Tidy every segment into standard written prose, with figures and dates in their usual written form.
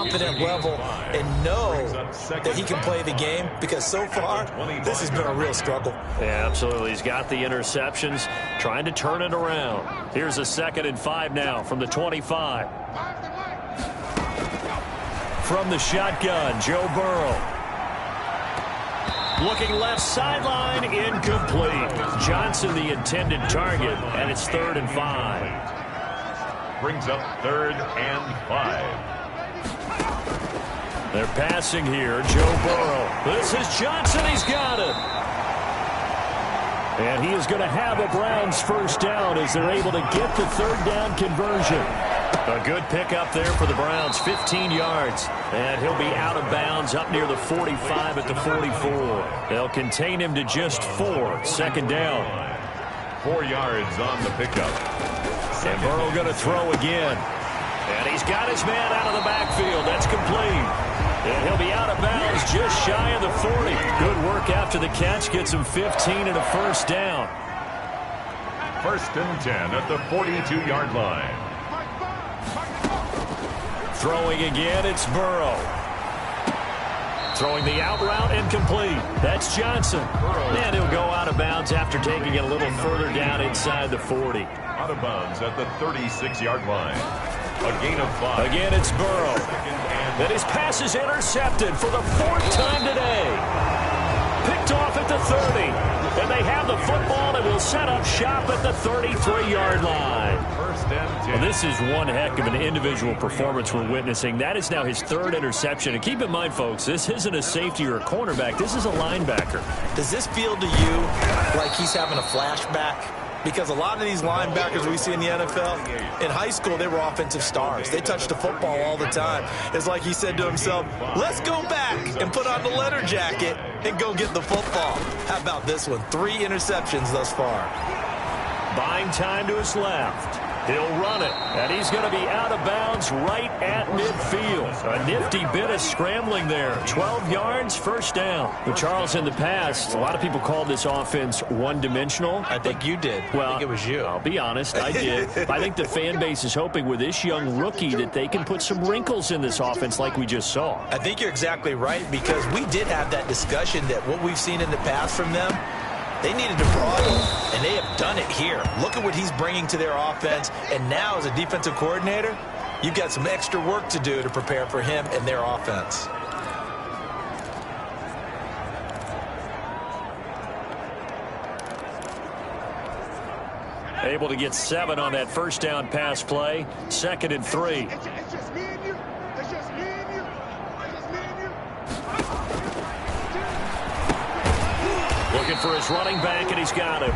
confident level and know that he can play the game, because so far, this has been a real struggle. Yeah, absolutely. He's got the interceptions, trying to turn it around. Here's a 2nd and 5 now from the 25. From the shotgun, Joe Burrow. Looking left sideline, incomplete. Johnson the intended target, and it's 3rd and 5. Brings up 3rd and 5. They're passing here, Joe Burrow. This is Johnson, he's got it. And he is going to have a Browns first down as they're able to get the 3rd down conversion. A good pickup there for the Browns, 15 yards. And he'll be out of bounds up near the 45 at the 44. They'll contain him to just 4. 2nd down. 4 yards on the pickup. And Burrow going to throw again. And he's got his man out of the backfield. That's complete. And he'll be out of bounds just shy of the 40. Good work after the catch. Gets him 15 and a first down. 1st and 10 at the 42-yard line. Throwing again, it's Burrow. Throwing the out route, incomplete. That's Johnson. And he'll go out of bounds after taking it a little further down inside the 40. Out of bounds at the 36-yard line. A gain of 5. Again, it's Burrow. And his pass is intercepted for the 4th time today. Picked off at the 30. And they have the football and will set up shop at the 33-yard line. 1st and 10. Well, this is one heck of an individual performance we're witnessing. That is now his 3rd interception. And keep in mind, folks, this isn't a safety or a cornerback. This is a linebacker. Does this feel to you like he's having a flashback? Because a lot of these linebackers we see in the NFL, in high school, they were offensive stars. They touched the football all the time. It's like he said to himself, let's go back and put on the leather jacket and go get the football. How about this one? 3 interceptions thus far. Buying time to his left. He'll run it, and he's going to be out of bounds right at midfield. A nifty bit of scrambling there. 12 yards, first down. But Charles, in the past, a lot of people called this offense one-dimensional. I think you did. Well, I think it was you. I'll be honest, I did. I think the fan base is hoping with this young rookie that they can put some wrinkles in this offense like we just saw. I think you're exactly right, because we did have that discussion that what we've seen in the past from them, they needed to broaden, and they have done it here. Look at what he's bringing to their offense, and now as a defensive coordinator, you've got some extra work to do to prepare for him and their offense. Able to get 7 on that first down pass play. 2nd and 3. It's just me and you. It's just me and you. It's just me and you. Looking for his running back, and he's got him.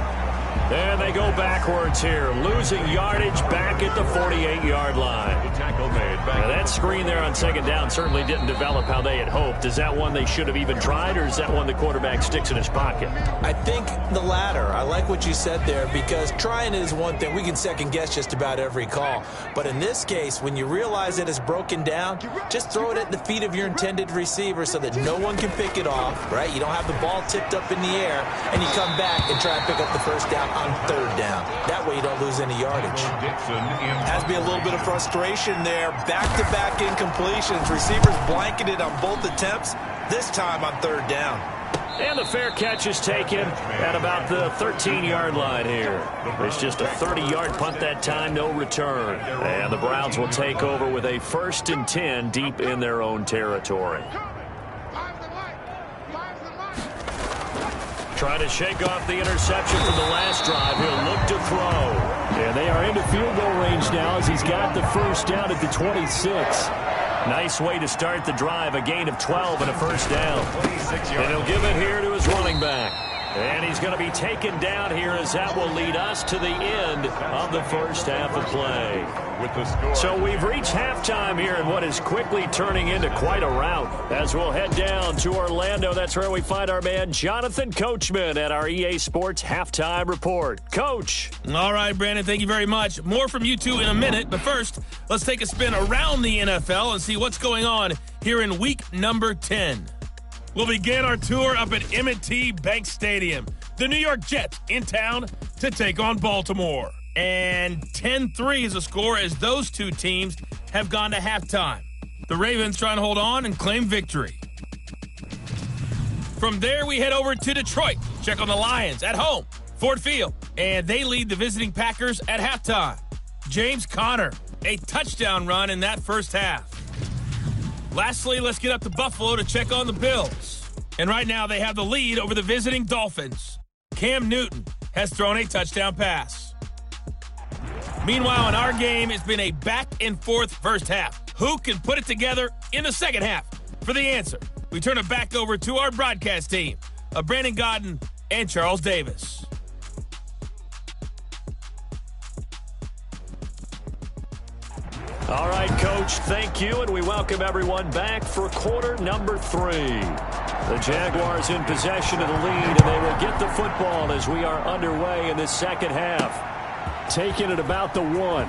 And they go backwards here, losing yardage back at the 48-yard line. The tackle made. Now that screen there on 2nd down certainly didn't develop how they had hoped. Is that one they should have even tried, or is that one the quarterback sticks in his pocket? I think the latter. I like what you said there, because trying is one thing. We can second-guess just about every call. But in this case, when you realize that it's broken down, just throw it at the feet of your intended receiver so that no one can pick it off, right? You don't have the ball tipped up in the air, and you come back and try and pick up the first down on 3rd down. That way you don't lose any yardage. Has to be a little bit of frustration there. Back-to-back incompletions. Receivers blanketed on both attempts, this time on 3rd down. And the fair catch is taken at about the 13-yard line here. It's just a 30-yard punt that time, no return. And the Browns will take over with a 1st and 10 deep in their own territory. Trying to shake off the interception from the last drive. He'll look to throw. And they are into field goal range now as he's got the first down at the 26. Nice way to start the drive. A gain of 12 and a first down. And he'll give it here to his running back. And he's going to be taken down here as that will lead us to the end of the first half of play. With the score. So we've reached halftime here in what is quickly turning into quite a rout. As we'll head down to Orlando, that's where we find our man Jonathan Coachman at our EA Sports Halftime Report. Coach. All right, Brandon, thank you very much. More from you two in a minute. But first, let's take a spin around the NFL and see what's going on here in week number 10. We'll begin our tour up at M&T Bank Stadium. The New York Jets in town to take on Baltimore. And 10-3 is the score as those two teams have gone to halftime. The Ravens trying to hold on and claim victory. From there, we head over to Detroit. Check on the Lions at home, Ford Field. And they lead the visiting Packers at halftime. James Conner, a touchdown run in that first half. Lastly, let's get up to Buffalo to check on the Bills. And right now, they have the lead over the visiting Dolphins. Cam Newton has thrown a touchdown pass. Meanwhile, in our game, it's been a back-and-forth first half. Who can put it together in the second half? For the answer, we turn it back over to our broadcast team of Brandon Godden and Charles Davis. All right, Coach, thank you, and we welcome everyone back for quarter number 3. The Jaguars in possession of the lead, and they will get the football as we are underway in this second half. Taking it about the 1.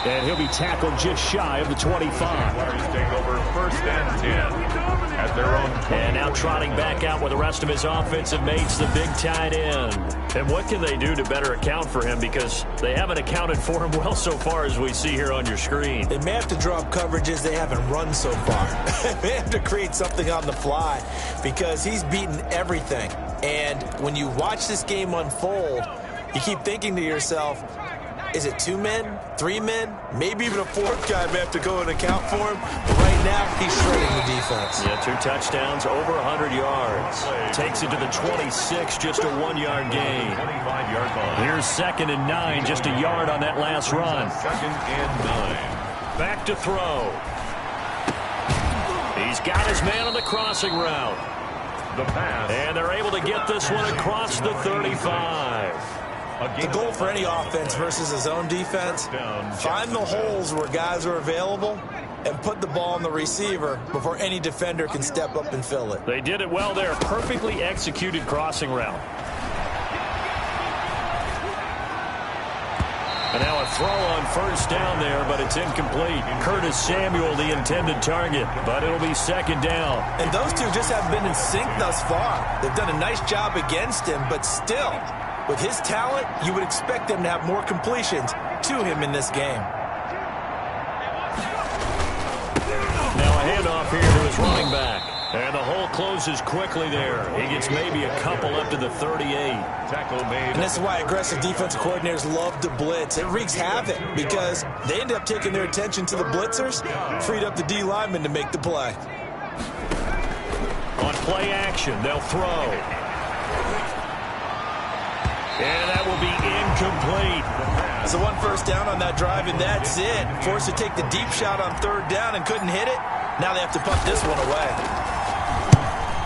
And he'll be tackled just shy of the 25. Jaguars take over 1st and 10 at their own 20. And now trotting back out with the rest of his offensive mates, the big tight end. And what can they do to better account for him? Because they haven't accounted for him well so far, as we see here on your screen. They may have to draw up coverages they haven't run so far. They have to create something on the fly because he's beaten everything. And when you watch this game unfold, you keep thinking to yourself, is it 2 men, 3 men, maybe even a 4th guy may have to go and account for him. But right now, he's shredding the defense. Yeah, 2 touchdowns, over 100 yards. Takes it to the 26, just a 1-yard gain. 25-yard line. Here's 2nd and 9, just a yard on that last run. 2nd and 9. Back to throw. He's got his man on the crossing route. The pass. And they're able to get this one across the 35. The goal for any offense versus his own defense, find the holes where guys are available and put the ball on the receiver before any defender can step up and fill it. They did it well there. Perfectly executed crossing route. And now a throw on 1st down there, but it's incomplete. Curtis Samuel, the intended target, but it'll be 2nd down. And those two just haven't been in sync thus far. They've done a nice job against him, but still, with his talent, you would expect them to have more completions to him in this game. Now a handoff here to his running back. And the hole closes quickly there. He gets maybe a couple up to the 38. Tackle made. And this is why aggressive defensive coordinators love to blitz. It wreaks havoc because they end up taking their attention to the blitzers, freed up the D lineman to make the play. On play action, they'll throw. And that will be incomplete. So 1 first down on that drive, and that's it. Forced to take the deep shot on 3rd down and couldn't hit it. Now they have to punt this one away.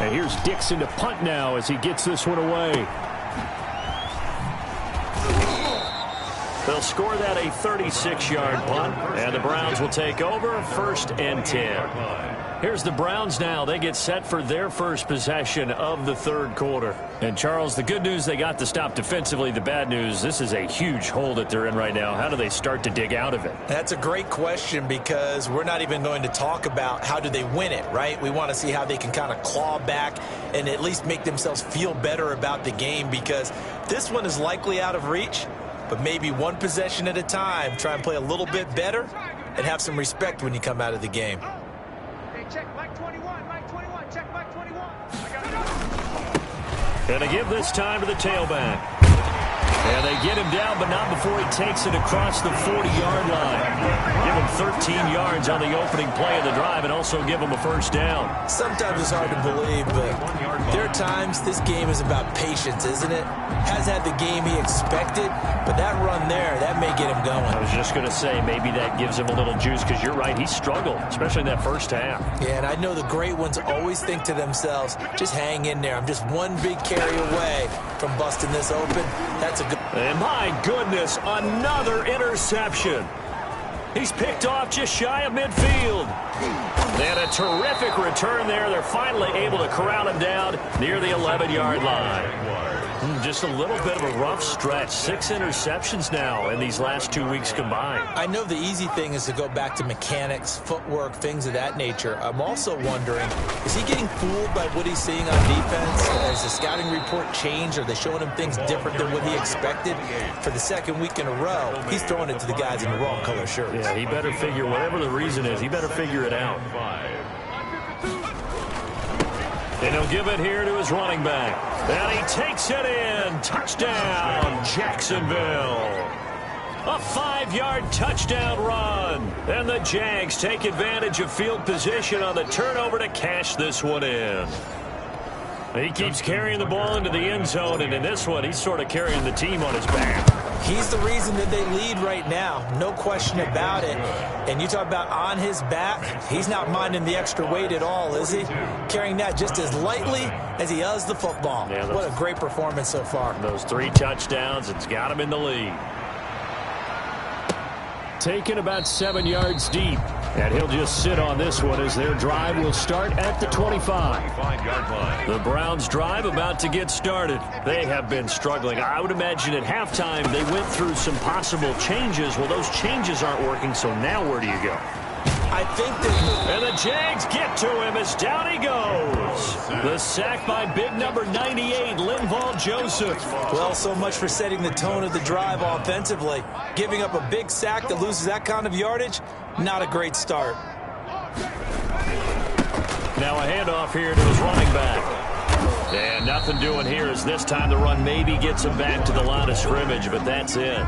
And here's Dixon to punt now as he gets this one away. They'll score that a 36-yard punt, and the Browns will take over 1st and 10. Here's the Browns now. They get set for their first possession of the 3rd quarter. And, Charles, the good news, they got the stop defensively. The bad news, this is a huge hole that they're in right now. How do they start to dig out of it? That's a great question because we're not even going to talk about how do they win it, right? We want to see how they can kind of claw back and at least make themselves feel better about the game because this one is likely out of reach, but maybe 1 possession at a time. Try and play a little bit better and have some respect when you come out of the game. Check Mike 21, Mike 21, check Mike 21. And they give this time to the tailback. And they get him down, but not before he takes it across the 40-yard line. Give him 13 yards on the opening play of the drive and also give him a 1st down. Sometimes it's hard to believe, but there are times this game is about patience, isn't it? Has had the game he expected, but that run there, that may get him going. I was just going to say, maybe that gives him a little juice because you're right, he struggled, especially in that first half. Yeah, and I know the great ones always think to themselves, just hang in there. I'm just one big carry away from busting this open. That's a good... And my goodness, another interception. He's picked off just shy of midfield. And a terrific return there. They're finally able to corral him down near the 11-yard line. Just a little bit of a rough stretch. 6 interceptions now in these last 2 weeks combined. I know the easy thing is to go back to mechanics, footwork, things of that nature. I'm also wondering, is he getting fooled by what he's seeing on defense? Has the scouting report changed? Are they showing him things different than what he expected? For the second week in a row, he's throwing it to the guys in the wrong color shirts. Yeah, he better figure, whatever the reason is, he better figure it out. And he'll give it here to his running back. And he takes it in. Touchdown, Jacksonville. A 5-yard touchdown run. And the Jags take advantage of field position on the turnover to cash this one in. He keeps carrying the ball into the end zone, and in this one, he's sort of carrying the team on his back. He's the reason that they lead right now. No question about it. And you talk about on his back, he's not minding the extra weight at all, is he? Carrying that just as lightly as he does the football. Yeah, what a great performance so far. Those 3 touchdowns, it's got him in the lead. Taken about 7 yards deep. And he'll just sit on this one as their drive will start at the 25-yard line. The Browns' drive about to get started. They have been struggling. I would imagine at halftime they went through some possible changes. Well, those changes aren't working, so now where do you go? I think that... And the Jags get to him as down he goes. The sack by big number 98, Linval Joseph. Well, so much for setting the tone of the drive offensively. Giving up a big sack that loses that kind of yardage, not a great start. Now a handoff here to his running back. And nothing doing here as this time the run maybe gets him back to the line of scrimmage, but that's it.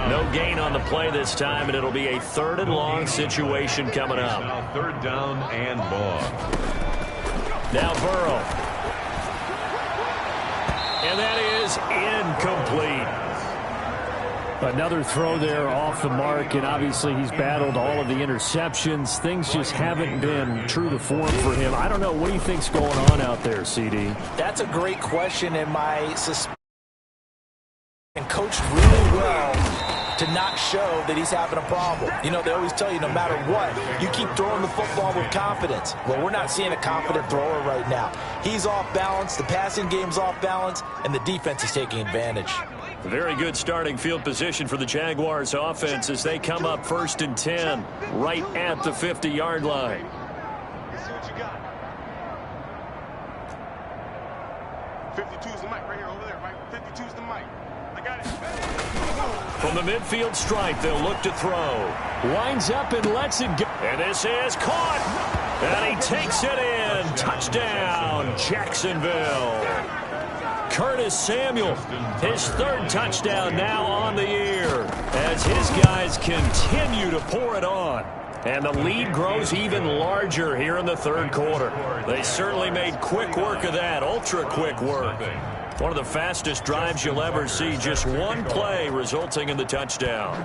No gain on the play this time, and it'll be a 3rd and long situation coming up. Now 3rd down and long. Now Burrow. And that is incomplete. Another throw there off the mark, and obviously he's battled all of the interceptions. Things just haven't been true to form for him. I don't know. What do you think's going on out there, CD? That's a great question, and my suspicion coached really well to not show that he's having a problem. You know, they always tell you no matter what, you keep throwing the football with confidence. Well, we're not seeing a confident thrower right now. He's off balance, the passing game's off balance, and the defense is taking advantage. Very good starting field position for the Jaguars offense as they come up 1st and 10 right at the 50-yard line. See what you got. 52's the mic right here over there, right? 52's the mic. I got it. From the midfield stripe, they'll look to throw. Winds up and lets it go. And this is caught. And he takes it in. Touchdown, Jacksonville. Curtis Samuel, his 3rd touchdown now on the year as his guys continue to pour it on. And the lead grows even larger here in the 3rd quarter. They certainly made quick work of that, ultra-quick work. One of the fastest drives you'll ever see, just one play resulting in the touchdown.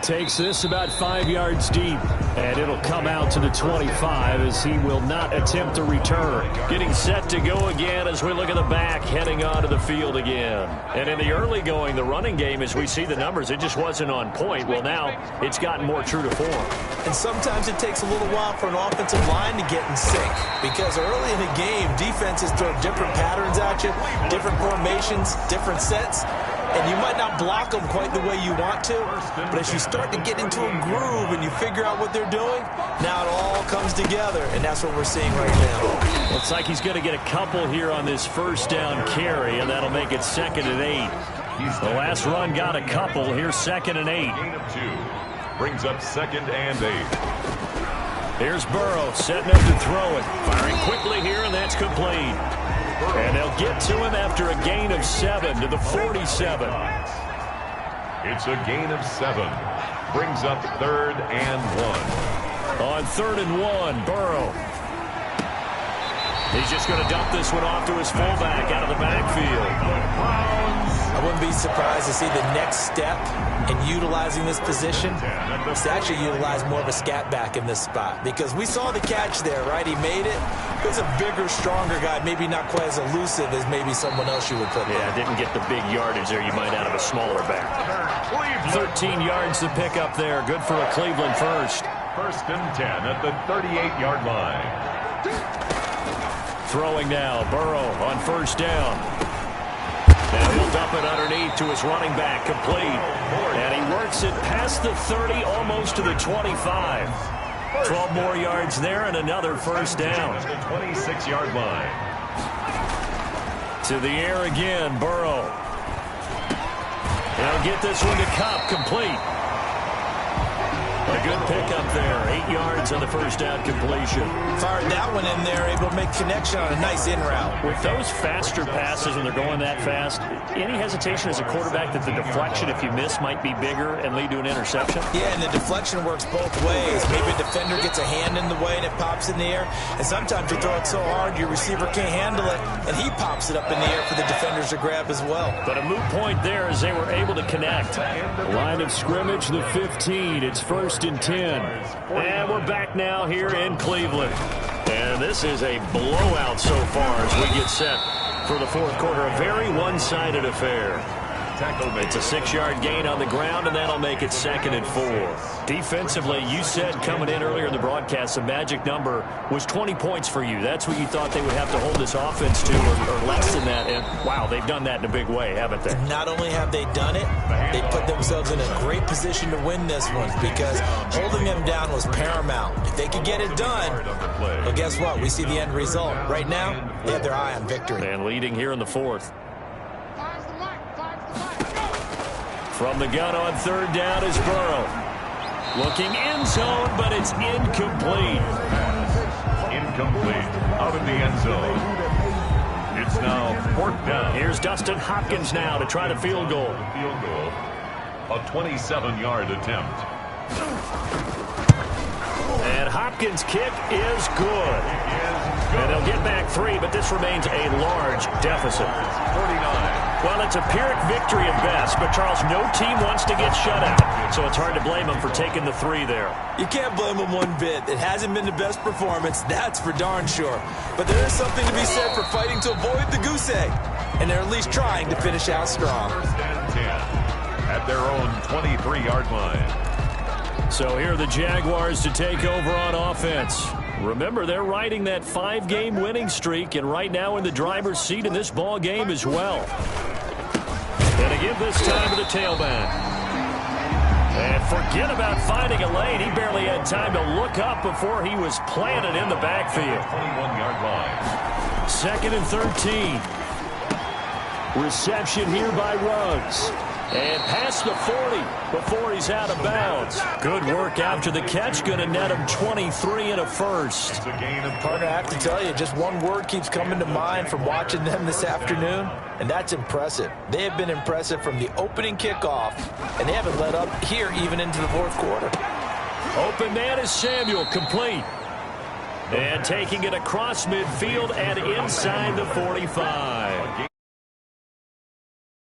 Takes this about 5 yards deep, and it'll come out to the 25 as he will not attempt a return. Getting set to go again as we look at the back, heading onto the field again. And in the early going, the running game, as we see the numbers, it just wasn't on point. Well, now it's gotten more true to form. And sometimes it takes a little while for an offensive line to get in sync, because early in the game, defenses throw different patterns at you, different formations, different sets. And you might not block them quite the way you want to, but as you start to get into a groove and you figure out what they're doing, now it all comes together, and that's what we're seeing right now. Looks like he's going to get a couple here on this 1st down carry, and that'll make it 2nd and 8. The last run got a couple. Here's 2nd and 8. Gain of 2. Brings up 2nd and 8. Here's Burrow setting up to throw it. Firing quickly here, and that's complete. And they'll get to him after a gain of 7 to the 47. It's a gain of 7. Brings up 3rd and 1. On 3rd and 1, Burrow. He's just going to dump this one off to his fullback out of the backfield. I wouldn't be surprised to see the next step in utilizing this position is to actually utilize more of a scat back in this spot, because we saw the catch there, right? He made it. He was a bigger, stronger guy, maybe not quite as elusive as maybe someone else you would put there. Yeah, didn't get the big yardage there you might out of a smaller back. 13 yards to pick up there. Good for a Cleveland first. 1st and 10 at the 38-yard line. Throwing now, Burrow on first down. Now he'll dump it underneath to his running back, complete. And he works it past the 30, almost to the 25. 12 more yards there and another first down. 26-yard line. To the air again, Burrow. He'll get this one to Cup, complete. A good pickup there. 8 yards on the first down completion. Fired that one in there, able to make connection on a nice in route. With those faster passes when they're going that fast, any hesitation as a quarterback that the deflection, if you miss, might be bigger and lead to an interception? Yeah, and the deflection works both ways. Maybe a defender gets a hand in the way and it pops in the air. And sometimes you throw it so hard your receiver can't handle it, and he pops it up in the air for the defenders to grab as well. But a moot point there as they were able to connect. Line of scrimmage, the 15. It's 1st and 10. And we're back now here in Cleveland. And this is a blowout so far as we get set for the fourth quarter. A very one-sided affair. It's a 6-yard gain on the ground, and that'll make it 2nd and 4. Defensively, you said coming in earlier in the broadcast, the magic number was 20 points for you. That's what you thought they would have to hold this offense to, or less than that. And, wow, they've done that in a big way, haven't they? Not only have they done it, they put themselves in a great position to win this one because holding them down was paramount. If they could get it done, well, guess what? We see the end result. Right now, they have their eye on victory. And leading here in the fourth. From the gun on 3rd down is Burrow. Looking end zone, but it's incomplete. Incomplete. Out of the end zone. It's now 4th down. Here's Dustin Hopkins now to try the field goal. Field goal. A 27-yard attempt. And Hopkins' kick is good. And they'll get back 3, but this remains a large deficit. 49. Well, it's a Pyrrhic victory at best, but, Charles, no team wants to get shut out, so it's hard to blame them for taking the 3 there. You can't blame them one bit. It hasn't been the best performance, that's for darn sure. But there is something to be said for fighting to avoid the goose egg, and they're at least trying to finish out strong. 1st and 10 at their own 23-yard line. So here are the Jaguars to take over on offense. Remember, they're riding that 5-game winning streak, and right now in the driver's seat in this ball game as well. And to give this time to the tailback. And forget about finding a lane. He barely had time to look up before he was planted in the backfield. 21-yard line. 2nd and 13. Reception here by Ruggs. And past the 40 before he's out of bounds. Good work after the catch. Going to net him 23 and a first. It's a gain of Partner, I have to tell you, just one word keeps coming to mind from watching them this afternoon, and that's impressive. They have been impressive from the opening kickoff, and they haven't let up here even into the fourth quarter. Open man is Samuel, complete. And taking it across midfield and inside the 45.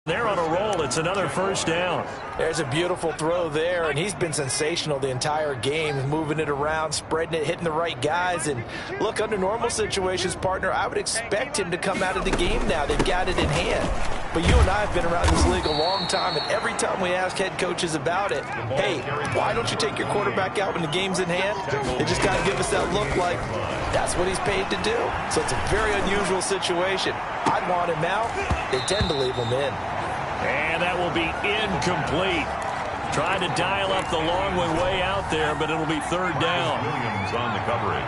They're on a roll. It's another first down. There's a beautiful throw there, and he's been sensational the entire game, moving it around, spreading it, hitting the right guys. And look, under normal situations, partner, I would expect him to come out of the game now. They've got it in hand. But you and I have been around this league a long time, and every time we ask head coaches about it, hey, why don't you take your quarterback out when the game's in hand? They just got to give us that look like that's what he's paid to do. So it's a very unusual situation. I'd want him out. They tend to leave him in. And that will be incomplete. Trying to dial up the long one way out there, but it'll be 3rd down. Williams on the coverage.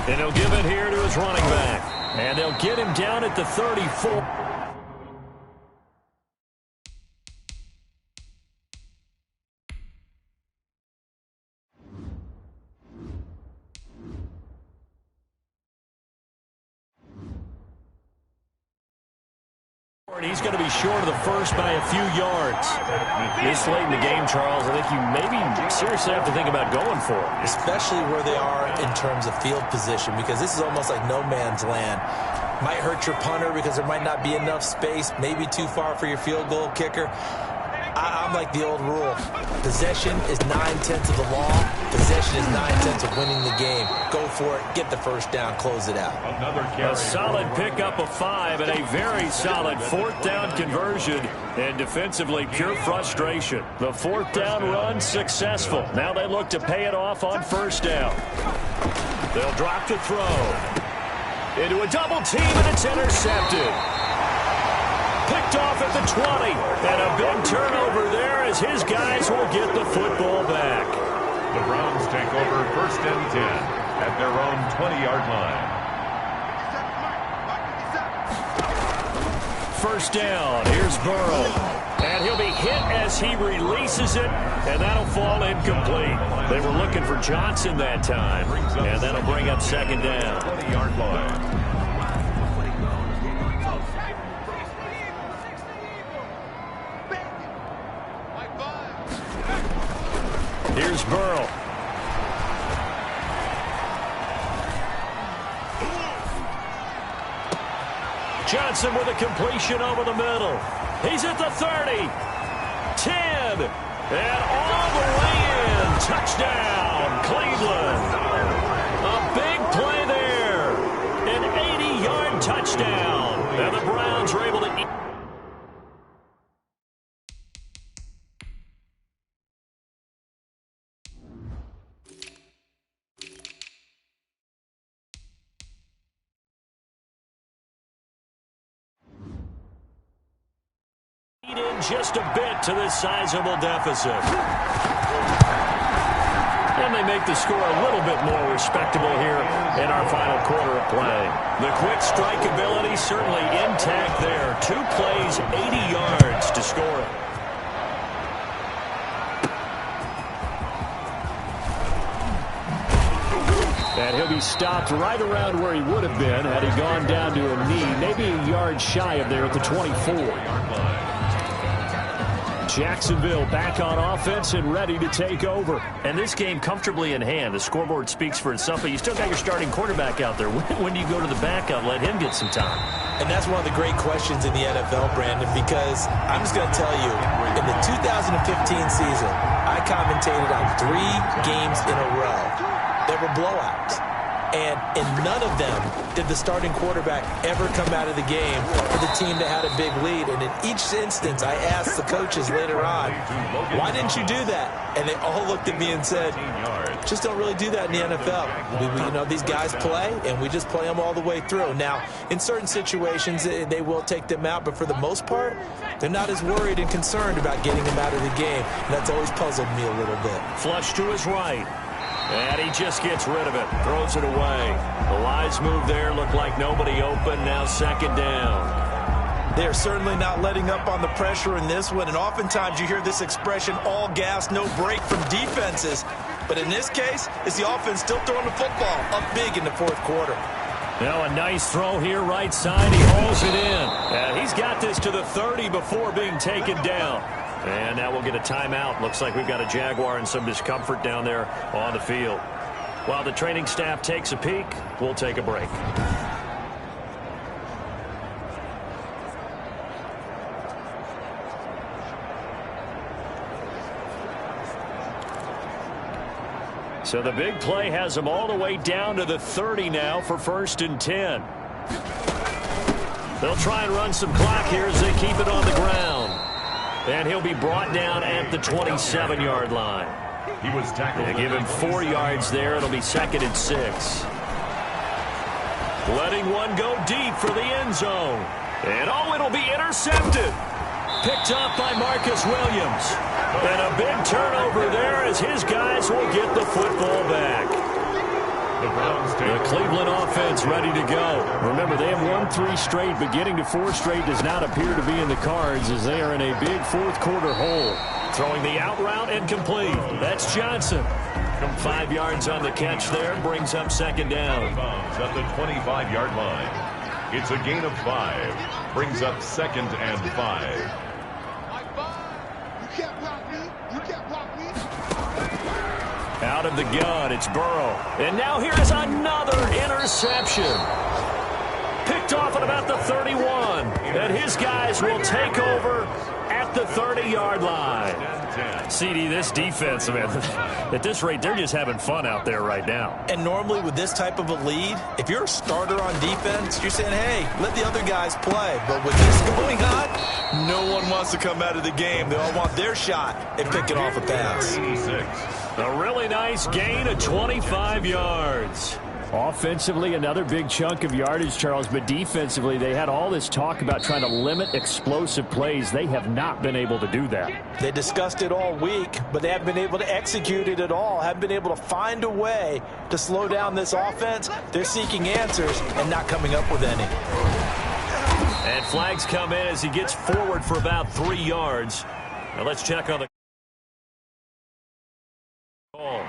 And he'll give it here to his running back. And they'll get him down at the 34. He's going to be short of the first by a few yards. This late in the game, Charles, I think you maybe seriously have to think about going for it. Especially where they are in terms of field position, because this is almost like no man's land. Might hurt your punter because there might not be enough space, maybe too far for your field goal kicker. I'm like the old rule. Possession is 9/10 of the law. Possession is 9/10 of winning the game. Go for it. Get the first down. Close it out. A solid pickup of 5 and a very solid 4th down conversion. And defensively, pure frustration. The 4th down run successful. Now they look to pay it off on 1st down. They'll drop to throw. Into a double team, and it's intercepted. Picked off at the 20. And a big turnover there as his guys will get the football back. The Browns take over 1st and 10 at their own 20-yard line. First down. Here's Burrow. And he'll be hit as he releases it, and that'll fall incomplete. They were looking for Johnson that time, and that'll bring up 2nd down. 20-yard line. Here's Burrow. Johnson with a completion over the middle. He's at the 30, 10, and all the way in. Touchdown, Cleveland. A big play there. An 80-yard touchdown. And the Browns are able to eat. In just a bit to this sizable deficit. And they make the score a little bit more respectable here in our final quarter of play. The quick strike ability certainly intact there. 2 plays, 80 yards to score it. And he'll be stopped right around where he would have been had he gone down to a knee, maybe a yard shy of there at the 24. Jacksonville back on offense and ready to take over. And this game comfortably in hand. The scoreboard speaks for itself, but you still got your starting quarterback out there. When do you go to the backup, let him get some time? And that's one of the great questions in the NFL, Brandon, because I'm just going to tell you, in the 2015 season, I commentated on 3 games in a row that were blowouts. And in none of them did the starting quarterback ever come out of the game for the team that had a big lead. And in each instance, I asked the coaches later on, why didn't you do that? And they all looked at me and said, just don't really do that in the NFL. These guys play, and we just play them all the way through. Now, in certain situations, they will take them out, but for the most part, they're not as worried and concerned about getting them out of the game. And that's always puzzled me a little bit. Flush to his right. And he just gets rid of it, throws it away. The wise move there, looked like nobody open, now 2nd down. They're certainly not letting up on the pressure in this one, and oftentimes you hear this expression, all gas, no break from defenses. But in this case, it's the offense still throwing the football up big in the 4th quarter. Now a nice throw here, right side, he hauls it in. And he's got this to the 30 before being taken down. And now we'll get a timeout. Looks like we've got a Jaguar in some discomfort down there on the field. While the training staff takes a peek, we'll take a break. So the big play has them all the way down to the 30 now for 1st and 10. They'll try and run some clock here as they keep it on the ground. And he'll be brought down at the 27-yard line. He was tackled. They give him 4 yards there. It'll be 2nd and 6. Letting one go deep for the end zone. And it'll be intercepted. Picked up by Marcus Williams. And a big turnover there as his guys will get the football back. The Cleveland offense ready to go. Remember, they have won 3 straight, but getting to 4 straight does not appear to be in the cards as they are in a big 4th quarter hole. Throwing the out route and complete. That's Johnson. 5 yards on the catch there, brings up 2nd down. At the 25-yard line. It's a gain of 5. Brings up 2nd and 5. Out of the gun, it's Burrow. And now here is another interception. Picked off at about the 31. And his guys will take over at the 30-yard line. CD, this defense, man, at this rate, they're just having fun out there right now. And normally with this type of a lead, if you're a starter on defense, you're saying, hey, let the other guys play. But with this going on, no one wants to come out of the game. They all want their shot at picking off a pass. A really nice gain of 25 yards. Offensively, another big chunk of yardage, Charles, but defensively, they had all this talk about trying to limit explosive plays. They have not been able to do that. They discussed it all week, but they haven't been able to execute it at all, haven't been able to find a way to slow down this offense. They're seeking answers and not coming up with any. And flags come in as he gets forward for about 3 yards. Now let's check on the call.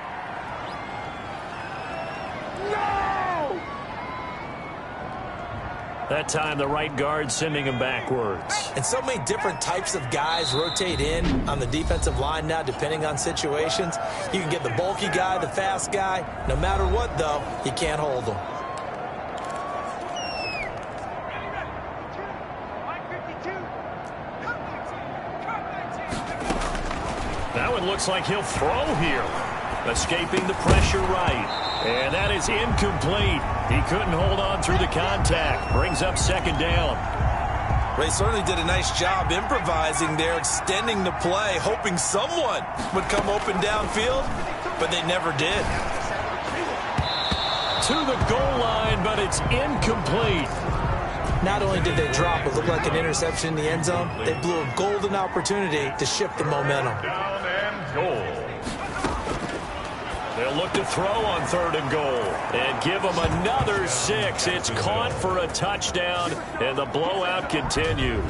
That time, the right guard sending him backwards. And so many different types of guys rotate in on the defensive line now, depending on situations. You can get the bulky guy, the fast guy. No matter what, though, you can't hold them. That one looks like he'll throw here. Escaping the pressure right. And that is incomplete. He couldn't hold on through the contact. Brings up second down. They certainly did a nice job improvising there, extending the play, hoping someone would come open downfield, but they never did. To the goal line, but it's incomplete. Not only did they drop what looked like an interception in the end zone, they blew a golden opportunity to shift the momentum. Down and goal. They'll look to throw on 3rd and goal and give them another 6. It's caught for a touchdown, and the blowout continues.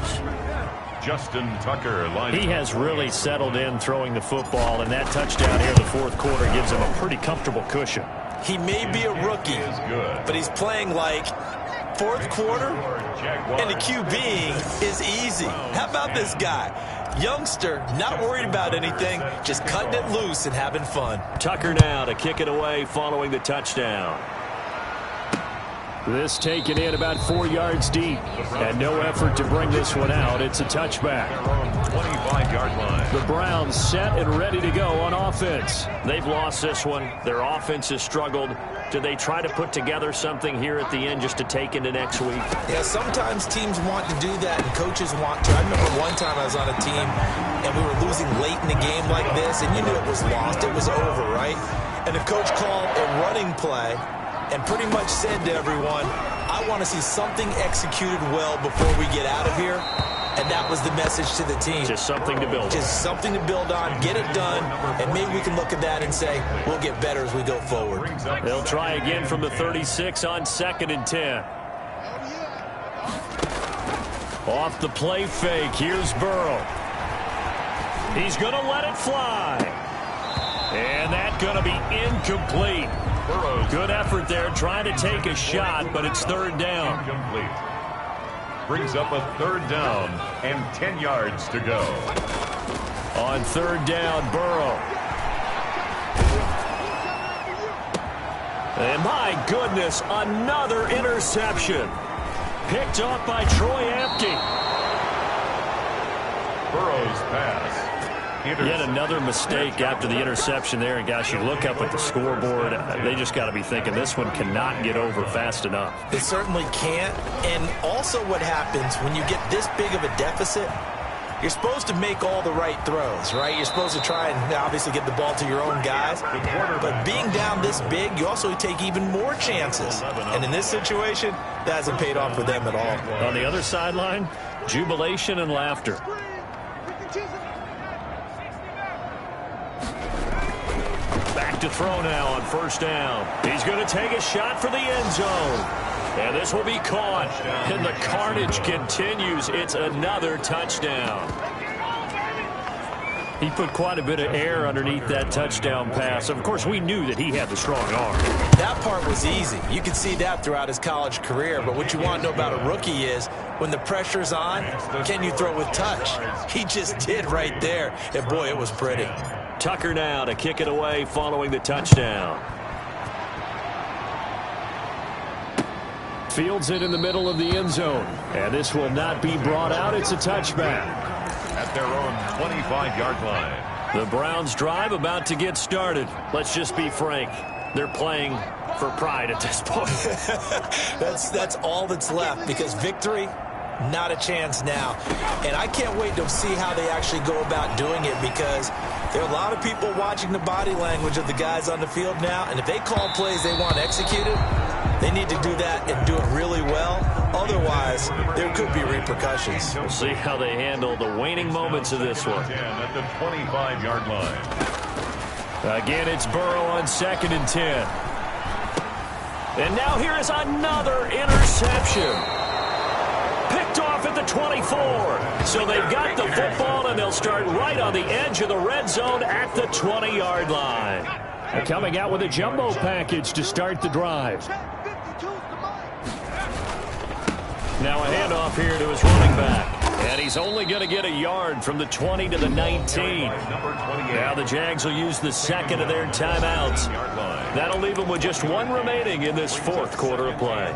Justin Tucker line. He has really settled in throwing the football, and that touchdown here in the 4th quarter gives him a pretty comfortable cushion. He may be a rookie, but he's playing like 4th quarter, and the QB is easy. How about this guy? Youngster, not worried about anything, just cutting it loose and having fun. Tucker now to kick it away following the touchdown. This taken in about 4 yards deep, and no effort to bring this one out. It's a touchback. 25-yard line. The Browns set and ready to go on offense. They've lost this one. Their offense has struggled. Do they try to put together something here at the end just to take into next week? Yeah, sometimes teams want to do that and coaches want to. I remember one time I was on a team and we were losing late in the game like this, and you knew it was lost. It was over, right? And the coach called a running play and pretty much said to everyone, I want to see something executed well before we get out of here. And that was the message to the team. Just something to build on. Just something to build on, get it done, and maybe we can look at that and say, we'll get better as we go forward. They'll try again from the 36 on 2nd and 10. Off the play fake, here's Burrow. He's going to let it fly. And that's going to be incomplete. Good effort there, trying to take a shot, but it's 3rd down. Incomplete. Brings up a 3rd down and 10 yards to go. On 3rd down, Burrow. And my goodness, another interception. Picked up by Troy Apke. Burrow's pass. Yet another mistake after the interception there. And, gosh, you look up at the scoreboard, they just got to be thinking this one cannot get over fast enough. They certainly can't. And also what happens when you get this big of a deficit, you're supposed to make all the right throws, right? You're supposed to try and obviously get the ball to your own guys. But being down this big, you also take even more chances. And in this situation, that hasn't paid off for them at all. On the other sideline, jubilation and laughter. Back to throw now on 1st down. He's going to take a shot for the end zone. And this will be caught. And the carnage continues. It's another touchdown. He put quite a bit of air underneath that touchdown pass. Of course, we knew that he had the strong arm. That part was easy. You could see that throughout his college career. But what you want to know about a rookie is when the pressure's on, can you throw with touch? He just did right there. And, boy, it was pretty. Tucker now to kick it away following the touchdown. Fields it in the middle of the end zone. And this will not be brought out. It's a touchback. At their own 25-yard line. The Browns drive about to get started. Let's just be frank. They're playing for pride at this point. That's all that's left, because victory Not a chance now. And I can't wait to see how they actually go about doing it, because there are a lot of people watching the body language of the guys on the field now, and if they call plays they want executed, they need to do that and do it really well. Otherwise, there could be repercussions. We'll see how they handle the waning moments of this one. At the 25-yard line. Again, it's Burrow on 2nd and 10. And now here is another interception. Picked off at the 24. So they've got the football, and they'll start right on the edge of the red zone at the 20-yard line. And coming out with a jumbo package to start the drive. Now a handoff here to his running back. And he's only going to get a yard from the 20 to the 19. Now the Jags will use the second of their timeouts. That'll leave them with just one remaining in this fourth quarter of play.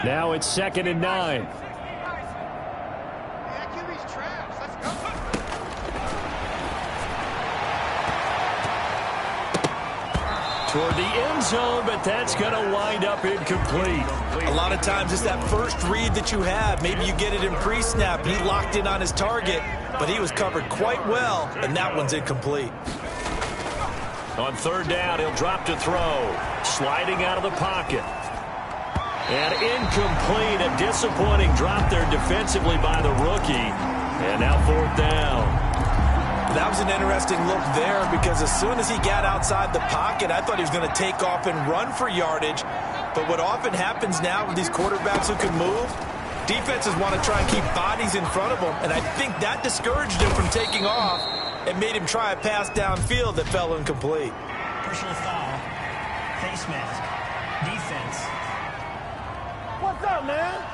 Now it's 2nd and 9. Toward the end zone, but that's going to wind up incomplete. A lot of times it's that first read that you have. Maybe you get it in pre-snap. He locked in on his target, but he was covered quite well, and that one's incomplete. On 3rd down, he'll drop to throw. Sliding out of the pocket. And incomplete. A disappointing drop there defensively by the rookie. And now 4th down. That was an interesting look there, because as soon as he got outside the pocket, I thought he was going to take off and run for yardage. But what often happens now with these quarterbacks who can move, defenses want to try and keep bodies in front of them, and I think that discouraged him from taking off and made him try a pass downfield that fell incomplete. Personal foul, face mask, defense. What's up, man?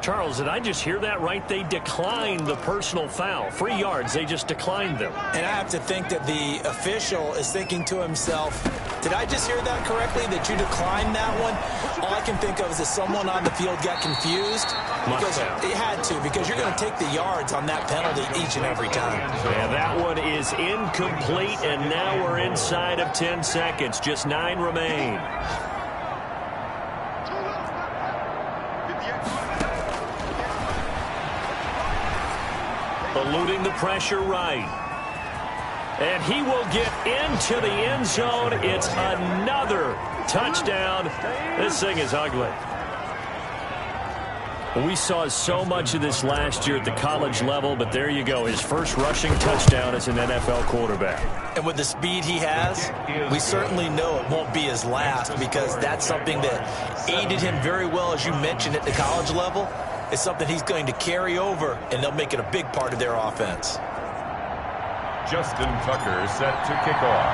Charles, did I just hear that right? They declined the personal foul. 3 yards, they just declined them. And I have to think that the official is thinking to himself, did I just hear that correctly, that you declined that one? All I can think of is that someone on the field got confused. Because it had to, because you're going to take the yards on that penalty each and every time. And that one is incomplete, and now we're inside of 10 seconds. Just 9 remain. Eluding the pressure right. And he will get into the end zone. It's another touchdown. This thing is ugly. We saw so much of this last year at the college level, but there you go. His first rushing touchdown as an NFL quarterback. And with the speed he has, we certainly know it won't be his last, because that's something that aided him very well, as you mentioned, at the college level. It's something he's going to carry over, and they'll make it a big part of their offense. Justin Tucker set to kick off.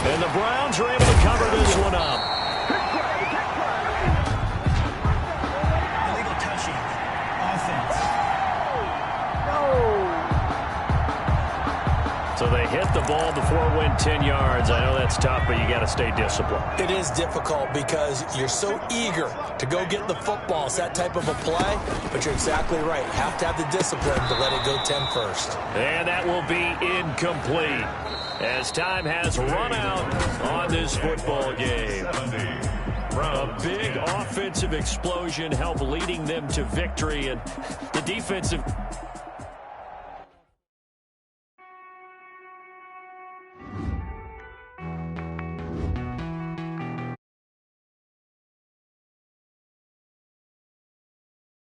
And the Browns are able to cover this one up. Illegal touching, offense. So they hit the ball before it went 10 yards. I know that's tough, but you got to stay disciplined. It is difficult because you're so eager to go get the football. It's that type of a play, but you're exactly right. You have to have the discipline to let it go 10 first. And that will be incomplete as time has run out on this football game. A big offensive explosion helped leading them to victory, and the defensive